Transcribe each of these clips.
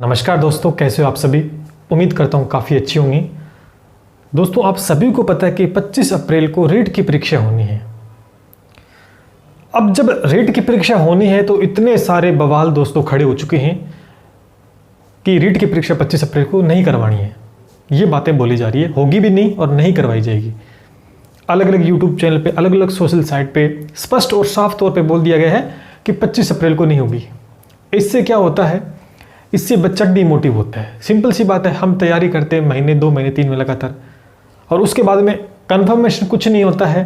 नमस्कार दोस्तों, कैसे हो आप सभी। उम्मीद करता हूँ काफ़ी अच्छी होंगी। दोस्तों, आप सभी को पता है कि 25 अप्रैल को रीट की परीक्षा होनी है। अब जब रीट की परीक्षा होनी है तो इतने सारे बवाल दोस्तों खड़े हो चुके हैं कि रीट की परीक्षा 25 अप्रैल को नहीं करवानी है। ये बातें बोली जा रही है, होगी भी नहीं और नहीं करवाई जाएगी। अलग अलग यूट्यूब चैनल पे, अलग अलग सोशल साइट पे स्पष्ट और साफ तौर पे बोल दिया गया है कि 25 अप्रैल को नहीं होगी। इससे क्या होता है, इससे बच्चा डिमोटिव होता है। सिंपल सी बात है, हम तैयारी करते हैं महीने, 2 महीने, 3 महीने लगातार, और उसके बाद में कंफर्मेशन कुछ नहीं होता है,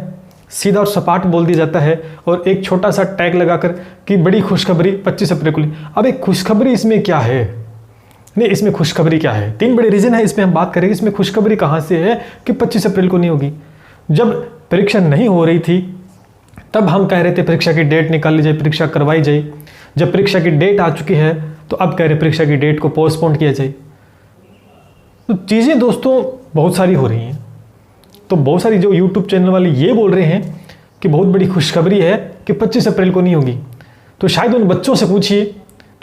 सीधा और सपाट बोल दिया जाता है और एक छोटा सा टैग लगाकर कि बड़ी खुशखबरी 25 अप्रैल को। अब एक खुशखबरी इसमें क्या है? नहीं, इसमें खुशखबरी क्या है? 3 बड़े रीजन है, इसमें हम बात करेंगे। इसमें खुशखबरी कहाँ से है कि 25 अप्रैल को नहीं होगी? जब परीक्षा नहीं हो रही थी तब हम कह रहे थे परीक्षा की डेट निकाल ली जाए, परीक्षा करवाई जाए। जब परीक्षा की डेट आ चुकी है तो अब कह रहे परीक्षा की डेट को पोस्टपोन किया जाए। तो चीज़ें दोस्तों बहुत सारी हो रही हैं। तो बहुत सारी जो यूट्यूब चैनल वाले ये बोल रहे हैं कि बहुत बड़ी खुशखबरी है कि 25 अप्रैल को नहीं होगी। तो शायद उन बच्चों से पूछिए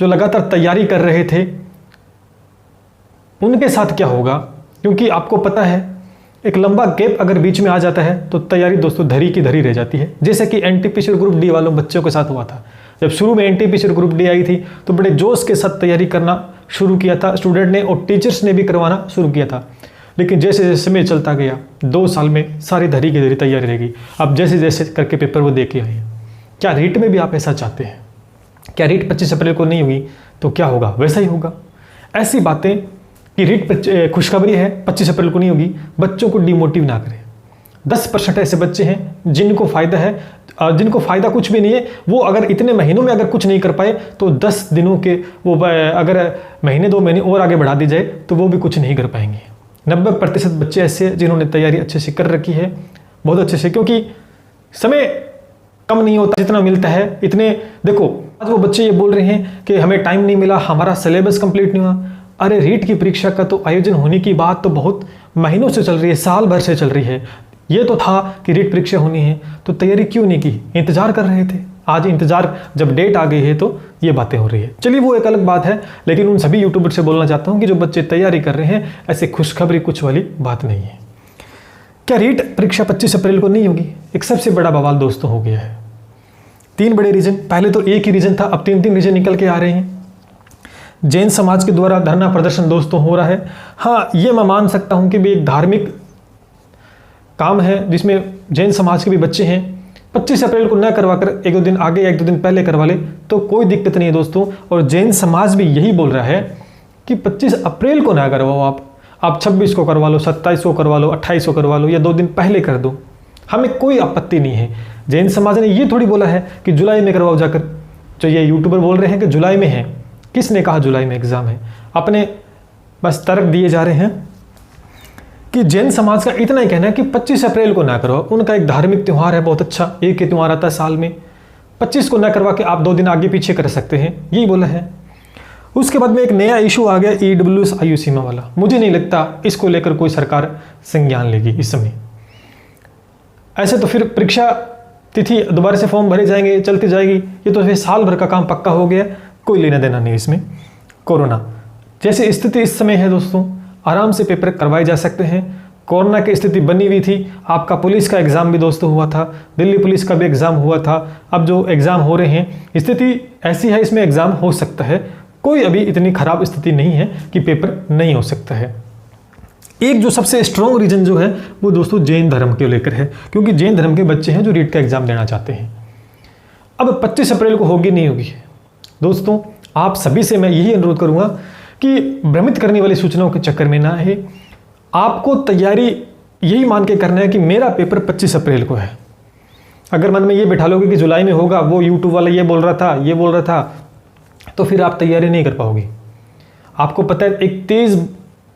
जो लगातार तैयारी कर रहे थे, उनके साथ क्या होगा। क्योंकि आपको पता है, एक लंबा गैप अगर बीच में आ जाता है तो तैयारी दोस्तों धरी की धरी रह जाती है। जैसे कि एनटीपीसी और ग्रुप डी वालों बच्चों के साथ हुआ था। जब शुरू में एनटीपीसी और ग्रुप डी आई थी तो बड़े जोश के साथ तैयारी करना शुरू किया था स्टूडेंट ने, और टीचर्स ने भी करवाना शुरू किया था। लेकिन जैसे जैसे समय चलता गया, 2 साल में सारी धरी की धरी तैयारी रहेगी। अब जैसे जैसे करके पेपर वो दे के आए। क्या रीट में भी आप ऐसा चाहते हैं? क्या रीट 25 अप्रैल को नहीं हुई तो क्या होगा? वैसा ही होगा। ऐसी बातें कि रीट खुशखबरी है 25 अप्रैल को नहीं होगी, बच्चों को डिमोटिव ना करें। 10% ऐसे बच्चे हैं जिनको फ़ायदा है, जिनको फ़ायदा कुछ भी नहीं है। वो अगर इतने महीनों में अगर कुछ नहीं कर पाए तो 10 दिनों के वो अगर महीने 2 महीने और आगे बढ़ा दी जाए तो वो भी कुछ नहीं कर पाएंगे। 90% बच्चे ऐसे हैं जिन्होंने तैयारी अच्छे से कर रखी है, बहुत अच्छे से, क्योंकि समय कम नहीं होता जितना मिलता है। इतने देखो, आज वो बच्चे ये बोल रहे हैं कि हमें टाइम नहीं मिला, हमारा सिलेबस कंप्लीट नहीं हुआ। अरे रीट की परीक्षा का तो आयोजन होने की बात तो बहुत महीनों से चल रही है, साल भर से चल रही है। ये तो था कि रीट परीक्षा होनी है तो तैयारी क्यों नहीं की? इंतजार कर रहे थे। आज इंतजार, जब डेट आ गई है तो ये बातें हो रही है। चलिए वो एक अलग बात है, लेकिन उन सभी यूट्यूबर से बोलना चाहता हूं कि जो बच्चे तैयारी कर रहे हैं, ऐसे खुशखबरी कुछ वाली बात नहीं है। क्या रीट परीक्षा 25 अप्रैल को नहीं होगी? एक सबसे बड़ा बवाल दोस्तों हो गया है। 3 बड़े रीजन, पहले तो एक ही रीजन था, अब 3 रीजन निकल के आ रहे हैं। जैन समाज के द्वारा धरना प्रदर्शन दोस्तों हो रहा है। हाँ, ये मैं मान सकता हूं कि भी एक धार्मिक काम है जिसमें जैन समाज के भी बच्चे हैं। 25 अप्रैल को न करवाकर 1-2 दिन आगे या 1-2 दिन पहले करवा ले तो कोई दिक्कत नहीं है दोस्तों। और जैन समाज भी यही बोल रहा है कि 25 अप्रैल को ना करवाओ, आप 26 को करवा लो, 27 को करवा लो, 28 को करवा लो, या 2 दिन पहले कर दो, हमें कोई आपत्ति नहीं है। जैन समाज ने ये थोड़ी बोला है कि जुलाई में करवाओ जाकर। जो ये यूट्यूबर बोल रहे हैं कि जुलाई में है, किसने कहा जुलाई में एग्जाम है? अपने बस तर्क दिए जा रहे हैं। कि जैन समाज का इतना ही कहना है कि 25 अप्रैल को ना करो, उनका एक धार्मिक त्यौहार है बहुत अच्छा, एक ही त्यौहार आता है साल में, 25 को ना करवा के आप 2 दिन आगे पीछे कर सकते हैं, यही बोला है। उसके बाद में एक नया इशू आ गया EWS आयु सीमा वाला। मुझे नहीं लगता इसको लेकर कोई सरकार संज्ञान लेगी इस समय। ऐसे तो फिर परीक्षा तिथि दोबारा से फॉर्म भरे जाएंगे, चलती जाएगी। ये तो फिर साल भर का काम पक्का हो गया, कोई लेना देना नहीं इसमें। कोरोना जैसी स्थिति इस समय है दोस्तों, आराम से पेपर करवाए जा सकते हैं। कोरोना की स्थिति बनी हुई थी। आपका पुलिस का एग्ज़ाम भी दोस्तों हुआ था, दिल्ली पुलिस का भी एग्ज़ाम हुआ था। अब जो एग्ज़ाम हो रहे हैं, स्थिति ऐसी है, इसमें एग्ज़ाम हो सकता है। कोई अभी इतनी ख़राब स्थिति नहीं है कि पेपर नहीं हो सकता है। एक जो सबसे स्ट्रॉन्ग रीजन जो है वो दोस्तों जैन धर्म के लेकर है, क्योंकि जैन धर्म के बच्चे हैं जो रीट का एग्ज़ाम देना चाहते हैं। अब 25 अप्रैल को होगी नहीं होगी दोस्तों, आप सभी से मैं यही अनुरोध करूँगा कि भ्रमित करने वाली सूचनाओं के चक्कर में ना है। आपको तैयारी यही मान के करना है कि मेरा पेपर 25 अप्रैल को है। अगर मन में ये बिठा लोगे कि जुलाई में होगा, वो यूट्यूब वाला ये बोल रहा था, ये बोल रहा था, तो फिर आप तैयारी नहीं कर पाओगे। आपको पता है, एक तेज़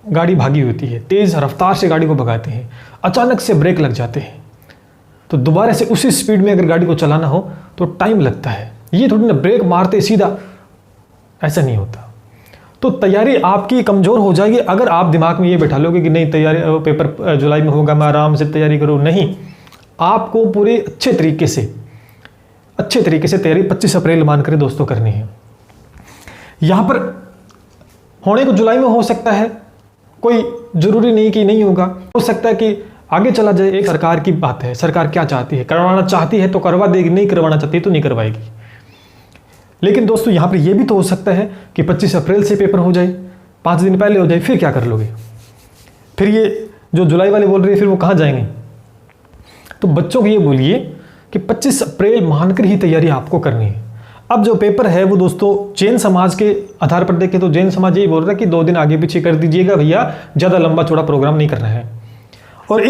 गाड़ी भागी होती है, तेज़ रफ्तार से गाड़ी को भगाते हैं, अचानक से ब्रेक लग जाते हैं, तो दोबारा से उसी स्पीड में अगर गाड़ी को चलाना हो तो टाइम लगता है। ये थोड़ी ना ब्रेक मारते सीधा, ऐसा नहीं होता। तो तैयारी आपकी कमज़ोर हो जाएगी अगर आप दिमाग में ये बैठा लोगे कि नहीं तैयारी, पेपर जुलाई में होगा, मैं आराम से तैयारी करूँ। नहीं, आपको पूरे अच्छे तरीके से तैयारी 25 अप्रैल मान कर दोस्तों करनी है। यहाँ पर होने को जुलाई में हो सकता है, कोई ज़रूरी नहीं कि नहीं होगा, हो सकता है कि आगे चला जाए। एक सरकार की बात है, सरकार क्या चाहती है, करवाना चाहती है तो करवा देगी, नहीं करवाना चाहती है तो नहीं करवाएगी। लेकिन दोस्तों यहाँ पर यह भी तो हो सकता है कि 25 अप्रैल से पेपर हो जाए, 5 दिन पहले हो जाए, फिर क्या कर लोगे? फिर ये जो जुलाई वाले बोल रहे हैं फिर वो कहाँ जाएंगे? तो बच्चों को ये बोलिए कि 25 अप्रैल मानकर ही तैयारी आपको करनी है। अब जो पेपर है वो दोस्तों जैन समाज के आधार पर देखें तो जैन समाज यही बोल रहा है कि 2 दिन आगे पीछे कर दीजिएगा भैया, ज़्यादा लंबा चौड़ा प्रोग्राम नहीं करना है। और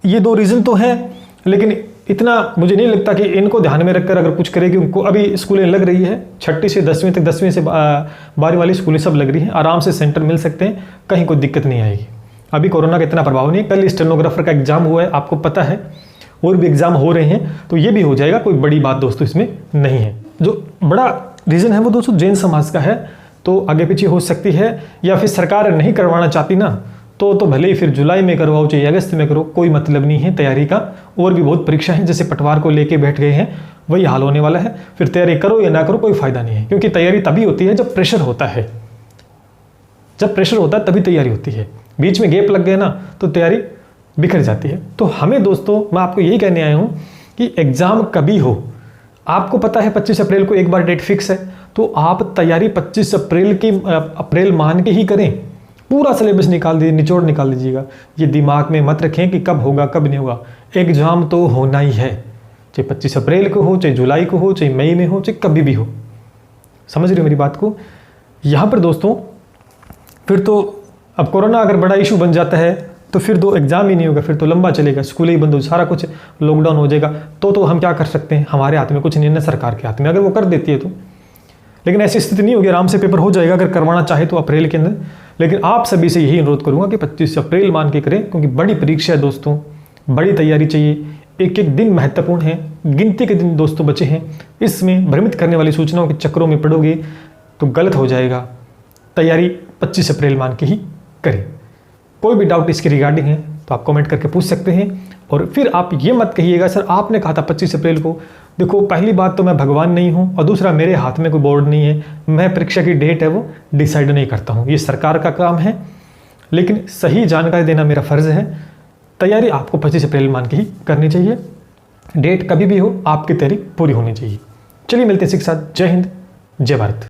ये दो रीज़न तो हैं, लेकिन इतना मुझे नहीं लगता कि इनको ध्यान में रखकर अगर कुछ करेगी। उनको अभी स्कूलें लग रही है 6ठी से 10वीं तक, 10वीं से 12वीं वाली स्कूलें सब लग रही हैं, आराम से सेंटर मिल सकते हैं, कहीं कोई दिक्कत नहीं आएगी। अभी कोरोना का इतना प्रभाव नहीं है। कल स्टेनोग्राफर का एग्जाम हुआ है, आपको पता है, और भी एग्जाम हो रहे हैं, तो ये भी हो जाएगा, कोई बड़ी बात दोस्तों इसमें नहीं है। जो बड़ा रीज़न है वो दोस्तों जैन समाज का है, तो आगे पीछे हो सकती है, या फिर सरकार नहीं करवाना चाहती ना तो भले ही फिर जुलाई में करवाओ चाहे अगस्त में करो, कोई मतलब नहीं है तैयारी का। और भी बहुत परीक्षा है, जैसे पटवार को लेके बैठ गए हैं वही हाल होने वाला है। फिर तैयारी करो या ना करो कोई फायदा नहीं है, क्योंकि तैयारी तभी होती है जब प्रेशर होता है। जब प्रेशर होता है तभी तैयारी होती है, बीच में गैप लग गए ना तो तैयारी बिखर जाती है। तो हमें दोस्तों, मैं आपको यही कहने आया हूँ कि एग्ज़ाम कभी हो, आपको पता है 25 अप्रैल को एक बार डेट फिक्स है, तो आप तैयारी 25 अप्रैल मान के ही करें। पूरा सिलेबस निकाल दीजिए, निचोड़ निकाल दीजिएगा। ये दिमाग में मत रखें कि कब होगा कब नहीं होगा, एग्ज़ाम तो होना ही है, चाहे 25 अप्रैल को हो, चाहे जुलाई को हो, चाहे मई में हो, चाहे कभी भी हो। समझ रहे हो मेरी बात को? यहाँ पर दोस्तों फिर तो अब कोरोना अगर बड़ा इशू बन जाता है तो फिर तो एग्ज़ाम ही नहीं होगा, फिर तो लंबा चलेगा, स्कूल ही बंद हो, सारा कुछ लॉकडाउन हो जाएगा। तो हम क्या कर सकते हैं? हमारे हाथ में कुछ नहीं है, सरकार के हाथ में, अगर वो कर देती है तो। लेकिन ऐसी स्थिति नहीं होगी, आराम से पेपर हो जाएगा अगर करवाना चाहे तो अप्रैल के अंदर। लेकिन आप सभी से यही अनुरोध करूँगा कि 25 अप्रैल मान के करें, क्योंकि बड़ी परीक्षा है दोस्तों, बड़ी तैयारी चाहिए। एक एक दिन महत्वपूर्ण है, गिनती के दिन दोस्तों बचे हैं। इसमें भ्रमित करने वाली सूचनाओं के चक्करों में पड़ोगे तो गलत हो जाएगा। तैयारी 25 अप्रैल मान के ही करें। कोई भी डाउट इसके रिगार्डिंग है तो आप कमेंट करके पूछ सकते हैं। और फिर आप ये मत कहिएगा सर आपने कहा था 25 अप्रैल को। देखो, पहली बात तो मैं भगवान नहीं हूँ, और दूसरा मेरे हाथ में कोई बोर्ड नहीं है, मैं परीक्षा की डेट है वो डिसाइड नहीं करता हूँ, ये सरकार का काम है। लेकिन सही जानकारी देना मेरा फ़र्ज़ है। तैयारी आपको 25 अप्रैल मान के ही करनी चाहिए, डेट कभी भी हो आपकी तैयारी पूरी होनी चाहिए। चलिए मिलते हैं इसी के साथ। जय हिंद, जय भारत।